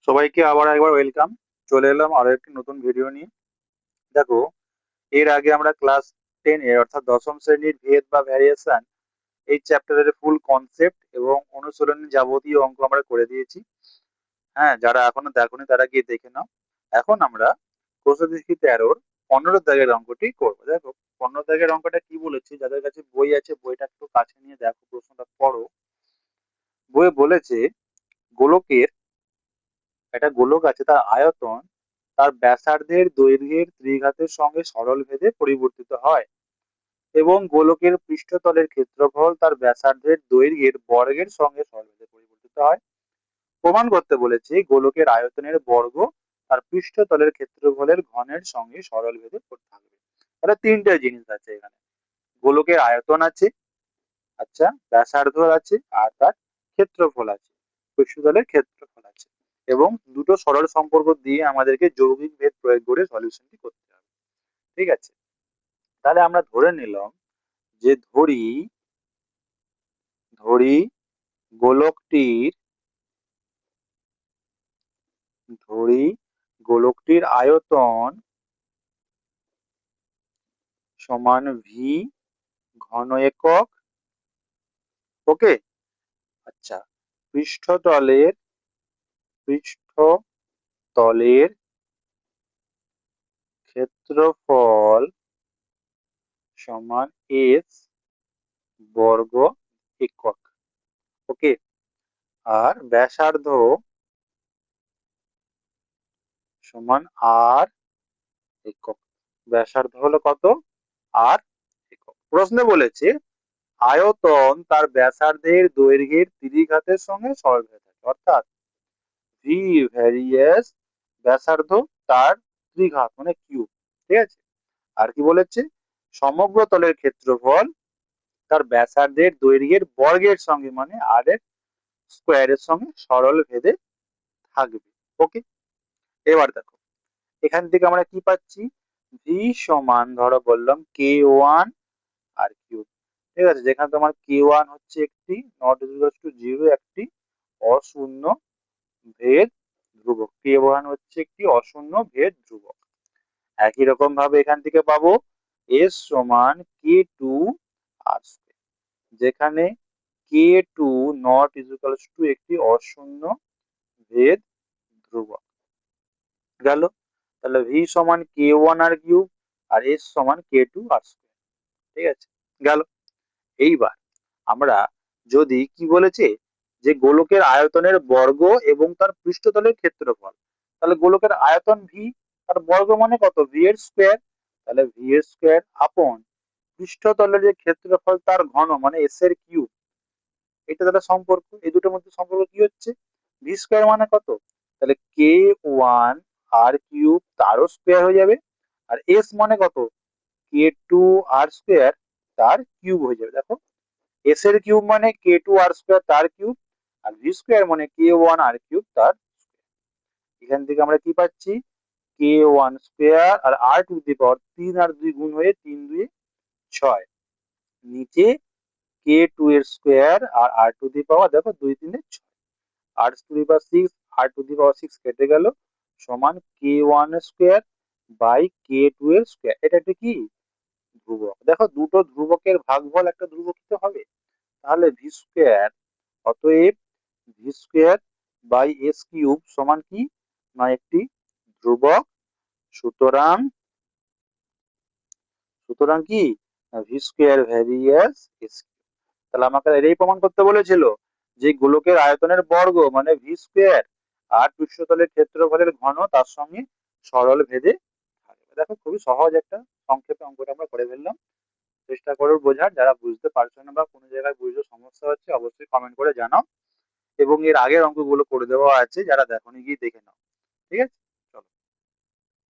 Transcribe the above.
সবাইকে আবার একবার ওয়েলকাম। চলে এলাম আরো একটি নতুন ভিডিও নিয়ে। দেখো, এর আগে আমরা ক্লাস 10 এর অর্থাৎ দশম শ্রেণীর ভেদ বা ভ্যারিয়েশন এই চ্যাপ্টারের ফুল কনসেপ্ট এবং অনুশীলনী যাবতীয় অঙ্ক আমরা করে দিয়েছি। হ্যাঁ, যারা এখনো দেখোনি তারা গিয়ে দেখে নাও। এখন আমরা প্রশ্ন দেখি 13 15 দাগের অঙ্কটি করবো। দেখো, 15 দাগের অঙ্কটা কি বলেছে, যাদের কাছে বই আছে বইটা একটু কাছে নিয়ে দেখো, প্রশ্নটা পড়ো। বইয়ে বলেছে গোলকের, একটা গোলক আছে, তার আয়তন তার ব্যাসার্ধের দৈর্ঘ্যের ত্রিঘাতের সঙ্গে সরল ভেদে পরিবর্তিত হয় এবং গোলকের পৃষ্ঠতলের ক্ষেত্রফল তার ব্যাসার্ধের দৈর্ঘ্যের বর্গের সঙ্গে সরল ভেদে পরিবর্তিত হয়। প্রমাণ করতে বলেছে গোলকের আয়তনের বর্গ তার পৃষ্ঠতলের ক্ষেত্রফলের ঘনের সঙ্গে সরল ভেদে থাকবে। তাহলে তিনটে জিনিস আছে এখানে, গোলকের আয়তন আছে, আচ্ছা, ব্যাসার্ধ আছে, আর তার ক্ষেত্রফল আছে, পৃষ্ঠতলের ক্ষেত্রফল আছে, এবং দুটো সরল সম্পর্ক দিয়ে আমাদেরকে যৌগিক ভেদ প্রয়োগ করে সলিউশনটি করতে হবে। ঠিক আছে, তাহলে আমরা ধরে নিলাম যে ধরি ধরি গোলকটির ধরি গোলকটির আয়তন সমান ভি ঘন একক। ওকে, আচ্ছা, পৃষ্ঠতলের পৃষ্ঠতলের ক্ষেত্রফল সমান এস বর্গ একক। ওকে, আর ব্যাসার্ধ সমান আর একক। ব্যাসার্ধ হলো কত? আর একক। প্রশ্নে বলেছে আয়তন তার ব্যাসার্ধের দৈর্ঘ্যের ত্রিঘাতের সঙ্গে সরলরেখা থাকে, অর্থাৎ ভি ভ্যারিয়াস ব্যাসার্ধ তার ত্রিঘাত মানে কিউব। ঠিক আছে, আর কি বলেছে, সমগ্র তলের ক্ষেত্রফল তার ব্যাসার্ধের দৈর্ঘ্যের বর্গের সঙ্গে মানে আর এর স্কোয়ারের সঙ্গে সরল ভেদে থাকবে। ওকে, এবার দেখো, এখান থেকে আমরা কি পাচ্ছি, ভি সমান ধরো বললাম কে ওয়ান আর কিউব। ঠিক আছে, যেখানে তোমার কে ওয়ান হচ্ছে একটি নট ইকুয়াল টু জিরো, একটি অশূন্য ভেদ ধ্রুবক, কে ওয়ান হচ্ছে একটি অশূন্য ভেদ ধ্রুবক। একই রকম ভাবে এখান থেকে পাবো এস সমান কে টু আর স্কয়ার, যেখানে কে টু নট ইকুয়াল টু একটি অশূন্য ভেদ ধ্রুবক। গেল, তাহলে ভি সমান কে ওয়ান আর কিউব আর এস সমান কে টু আর স্কয়ার। ঠিক আছে, গেল। এইবার আমরা যদি কি বলেছে, যে গোলকের আয়তনের বর্গ এবং তার পৃষ্ঠতলের ক্ষেত্রফল, তাহলে গোলকের আয়তন ভি, তার বর্গ মানে কত, ভি এর স্কোয়ার, তাহলে ভি এর স্কোয়ার আপন পৃষ্ঠতলের যে ক্ষেত্রফল তার ঘন মানে এস এর কিউব। এটা তাহলে সম্পর্ক, এই দুটোর মধ্যে সম্পর্ক কি হচ্ছে, ভি স্কোয়ার মানে কত, তাহলে কে ওয়ান আর কিউব তারও স্কোয়ার হয়ে যাবে, আর এস মানে কত, কে টু আর স্কোয়ার তার কিউব হয়ে যাবে। দেখো, এস এর কিউব মানে কে টু আর স্কোয়ার তার কিউব, আর ভি স্কোয়ার মানে কে ওয়ান আর কিউব তার। এখান থেকে আমরা কি পাচ্ছি, K one square R R to the power তিন আর দুই গুণ হয়ে তিন দুই ছয়, নিচে কে টু এর square R R to the power দেখো দুই তিনে ছয়, R to the power six, R to the power six কেটে গেল, সমান K one square by K two এর স্কোয়ার। এটা একটা কি ধ্রুবক। দেখো, দুটো ধ্রুবকের ভাগফল একটা ধ্রুবক হবে, তাহলে ভি স্কোয়ার, অতএব V square by S cube সমান কি না একটি ধ্রুবক। সুতরাং সুতরাং কি, ভি স্কোয়ার ভ্যারিয়াস এস। তাহলে আমাকে এটাই প্রমাণ করতে বলেছিল যে গোলকের আয়তনের বর্গ মানে ভি স্কোয়ার আর পৃষ্ঠতলের ক্ষেত্রফলের ঘন তার সঙ্গে সরল ভেদে থাকবে। দেখো, খুবই সহজ একটা সংক্ষেপে অঙ্কটা আমরা করে ফেললাম। চেষ্টা করো বোঝার, যারা বুঝতে পারছো না বা কোনো জায়গায় বুঝতে সমস্যা হচ্ছে অবশ্যই কমেন্ট করে জানাও, এবং এর আগের অঙ্কগুলো করে দেওয়া আছে, যারা দেখোনি গিয়ে দেখে নাও। ঠিক আছে।